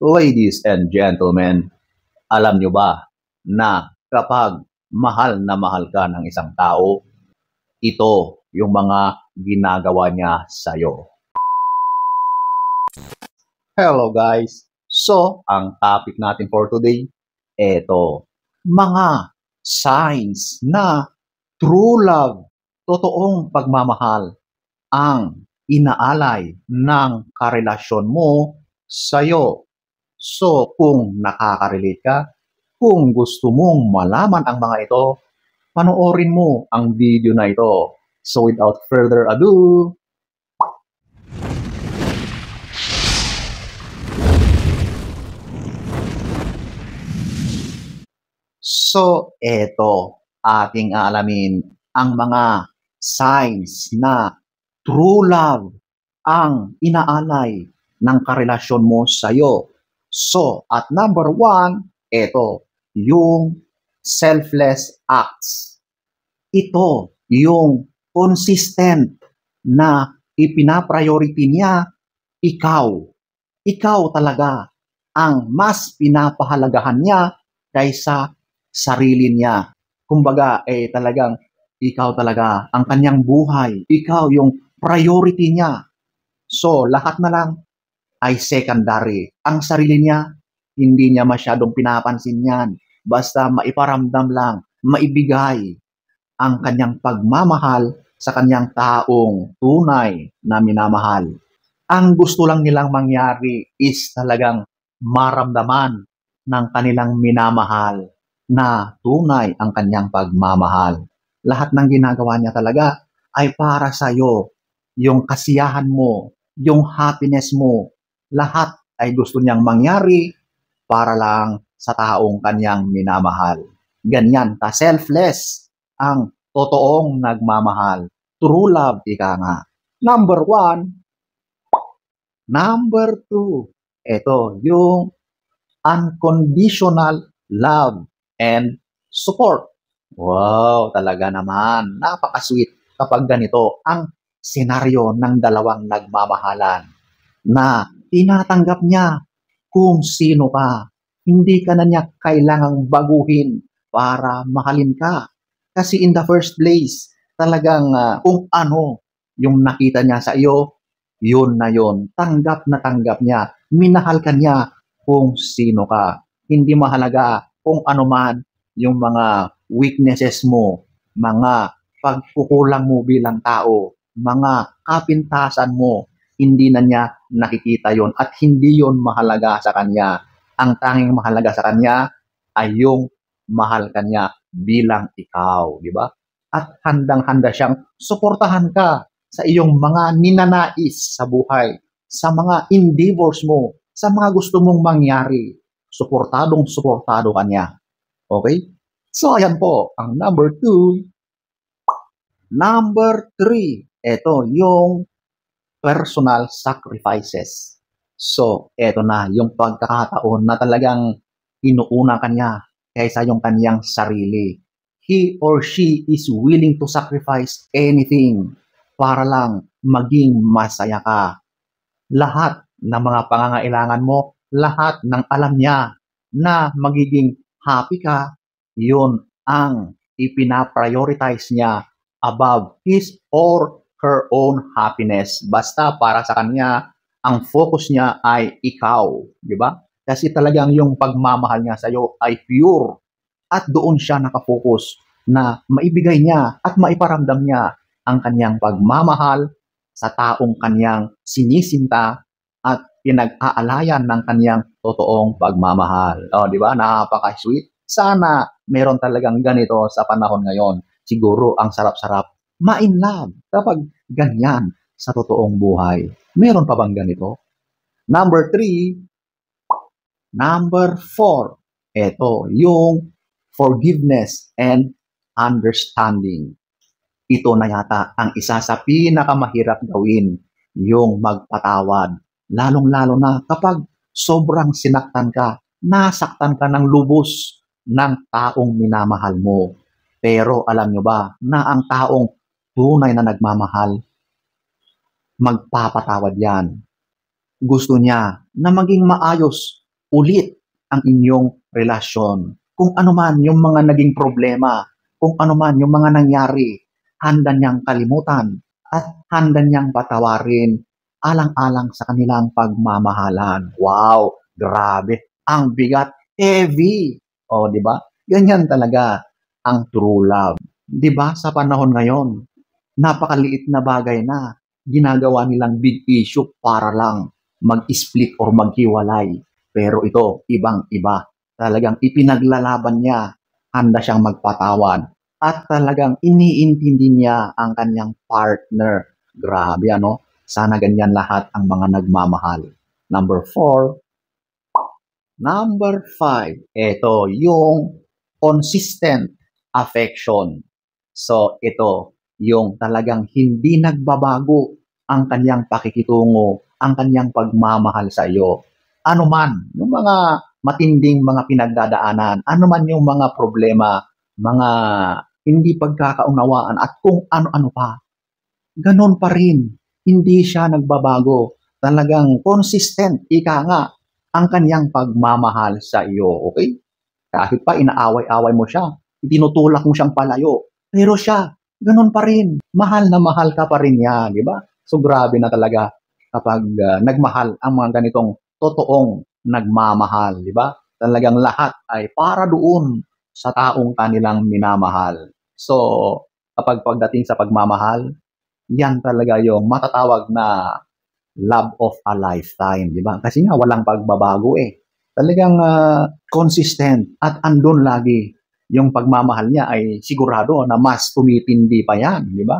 Ladies and gentlemen, alam nyo ba na kapag mahal na mahal ka ng isang tao, ito yung mga ginagawa niya sa'yo. Hello guys! So, ang topic natin for today, eto, mga signs na true love, totoong pagmamahal, ang inaalay ng karelasyon mo sa'yo. So, kung nakaka-relate ka, kung gusto mong malaman ang mga ito, panoorin mo ang video na ito. So, without further ado, so eto, ating aalamin ang mga signs na true love ang inaalay ng karelasyon mo sa'yo. So, at number 1, ito, yung selfless acts. Ito, yung consistent na ipinapriority niya, ikaw. Ikaw talaga ang mas pinapahalagahan niya kaysa sarili niya. Kumbaga, talagang ikaw talaga ang kanyang buhay. Ikaw yung priority niya. So, lahat na lang ay secondary. Ang sarili niya, hindi niya masyadong pinapansin yan. Basta maiparamdam lang, maibigay ang kanyang pagmamahal sa kanyang taong tunay na minamahal. Ang gusto lang nilang mangyari is talagang maramdaman ng kanilang minamahal na tunay ang kanyang pagmamahal. Lahat ng ginagawa niya talaga ay para sa iyo. Yung kasiyahan mo, yung happiness mo, lahat ay gusto niyang mangyari para lang sa taong kanyang minamahal. Ganyan ka selfless ang totoong nagmamahal. True love, ika nga. Number 1. Number 2. Ito, yung unconditional love and support. Wow, talaga naman. Napaka-sweet kapag ganito ang senaryo ng dalawang nagmamahalan na tinatanggap niya kung sino ka. Hindi ka na niya kailangang baguhin para mahalin ka. Kasi in the first place, talagang kung ano yung nakita niya sa iyo, yun na yun. Tanggap na tanggap niya. Minahal ka niya kung sino ka. Hindi mahalaga kung ano man yung mga weaknesses mo, mga pagkukulang mo bilang tao, mga kapintasan mo, hindi na niya nakikita yon at hindi yon mahalaga sa kanya. Ang tanging mahalaga sa kanya ay yung mahal kanya bilang ikaw, di ba? At handang-handa siyang suportahan ka sa iyong mga ninanais sa buhay, sa mga endeavors mo, sa mga gusto mong mangyari. Suportadong-suportado ka niya. Okay? So, ayan po, ang number 2. Number 3, ito yung personal sacrifices. So, eto na yung pagkakataon na talagang inuuna kanya kaysa yung kanyang sarili. He or she is willing to sacrifice anything para lang maging masaya ka. Lahat ng mga pangangailangan mo, lahat ng alam niya na magiging happy ka, yun ang ipinaprioritize niya above his or her own happiness. Basta para sa kanya, ang focus niya ay ikaw, di ba? Kasi talagang yung pagmamahal niya sa iyo ay pure at doon siya nakafocus na maibigay niya at maiparamdam niya ang kanyang pagmamahal sa taong kanyang sinisinta at pinag-aalayan ng kanyang totoong pagmamahal. O, di ba? Napaka-sweet. Sana meron talagang ganito sa panahon ngayon. Siguro ang sarap-sarap ma-in love kapag ganyan sa totoong buhay. Meron pa bang ganito? Number 3, number 4, ito, yung forgiveness and understanding. Ito na yata ang isa sa pinakamahirap gawin, yung magpatawad. Lalong-lalo na kapag sobrang sinaktan ka, nasaktan ka ng lubos ng taong minamahal mo. Pero alam nyo ba na ang taong tunay na nagmamahal, magpapatawad yan. Gusto niya na maging maayos ulit ang inyong relasyon. Kung ano man yung mga naging problema, kung ano man yung mga nangyari, handa niyang kalimutan at handa niyang patawarin alang-alang sa kanilang pagmamahalan. Wow, grabe. Ang bigat, heavy. O, di ba? Ganyan talaga ang true love. Di ba sa panahon ngayon, napakaliit na bagay na ginagawa nilang big issue para lang mag-split or maghiwalay. Pero ito, ibang-iba. Talagang ipinaglalaban niya, handa siyang magpatawad, at talagang iniintindi niya ang kanyang partner. Grabe, ano? Sana ganyan lahat ang mga nagmamahal. Number 4. Number 5. Ito, yung consistent affection. So, ito, yung talagang hindi nagbabago ang kanyang pakikitungo, ang kanyang pagmamahal sa iyo. Ano man, yung mga matinding mga pinagdadaanan, ano man yung mga problema, mga hindi pagkakaunawaan at kung ano-ano pa, ganon pa rin. Hindi siya nagbabago. Talagang consistent, ika nga, ang kanyang pagmamahal sa iyo. Okay? Kahit pa inaaway-away mo siya, tinutulak mo siyang palayo, pero siya, ganun pa rin. Mahal na mahal ka pa rin niya, di ba? So grabe na talaga kapag nagmahal ang mga ganitong totoong nagmamahal, di ba? Talagang lahat ay para doon sa taong kanilang minamahal. So, kapag pagdating sa pagmamahal, yan talaga yung matatawag na love of a lifetime, di ba? Kasi nga walang pagbabago eh. Talagang consistent at andun lagi yung pagmamahal niya ay sigurado na mas tumitindi pa yan, di ba?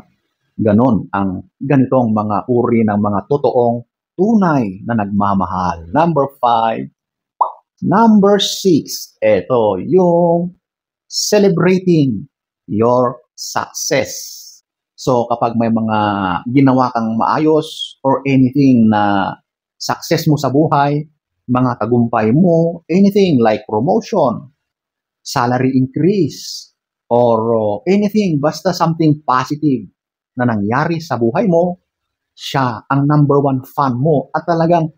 Ganon ang ganitong mga uri ng mga totoong tunay na nagmamahal. Number 5. Number 6. Ito, yung celebrating your success. So kapag may mga ginawa kang maayos or anything na success mo sa buhay, mga tagumpay mo, anything like promotion, salary increase, or anything, basta something positive na nangyari sa buhay mo, siya ang number 1 fan mo at talagang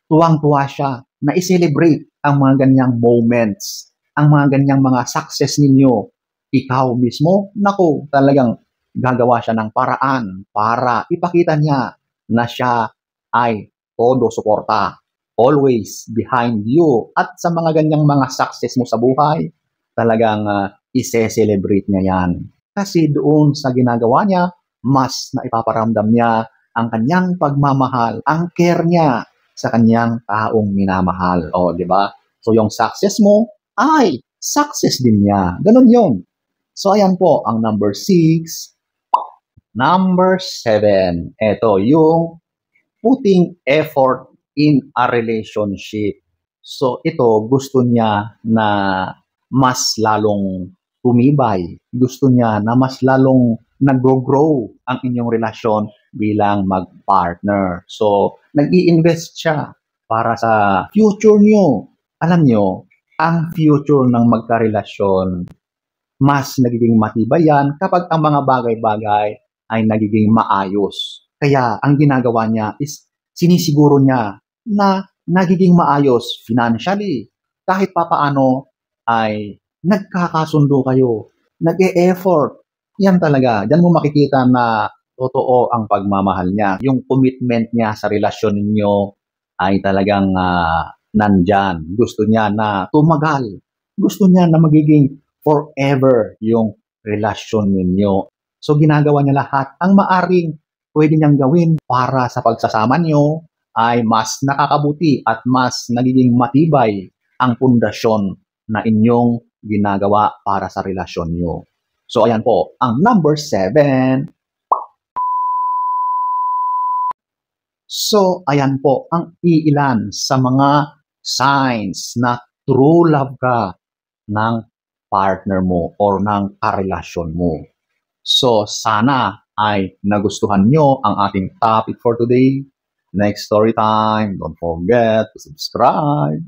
tuwang-tuwa siya na i-celebrate ang mga ganyang moments, ang mga ganyang mga success ninyo. Ikaw mismo, naku, talagang gagawa siya ng paraan para ipakita niya na siya ay todo suporta, always behind you. At sa mga ganyang mga success mo sa buhay, talagang ise-celebrate niya yan. Kasi doon sa ginagawa niya, mas naipaparamdam niya ang kanyang pagmamahal, ang care niya sa kanyang taong minamahal. O, di ba? So, yung success mo ay success din niya. Ganun yun. So, ayan po ang number 6. Number 7, ito yung putting effort in a relationship. So ito, gusto niya na mas lalong tumibay. Gusto niya na mas lalong nag-grow ang inyong relasyon bilang mag-partner. So nag-i-invest siya para sa future niyo. Alam niyo, ang future ng magkarelasyon, mas nagiging matibay yan kapag ang mga bagay-bagay ay nagiging maayos. Kaya ang ginagawa niya is sinisiguro niya na nagiging maayos financially. Kahit papaano ay nagkakasundo kayo, nag-e-effort. Yan talaga, diyan mo makikita na totoo ang pagmamahal niya. Yung commitment niya sa relasyon ninyo ay talagang nandyan. Gusto niya na tumagal. Gusto niya na magiging forever yung relasyon ninyo. So ginagawa niya lahat ang maaring pwede niyang gawin para sa pagsasama niyo ay mas nakakabuti at mas nagiging matibay ang pundasyon na inyong ginagawa para sa relasyon niyo. So ayan po, ang number 7. So ayan po ang iilan sa mga signs na true love ka ng partner mo or ng karelasyon mo. So, sana ay nagustuhan nyo ang ating topic for today. Next story time, don't forget to subscribe.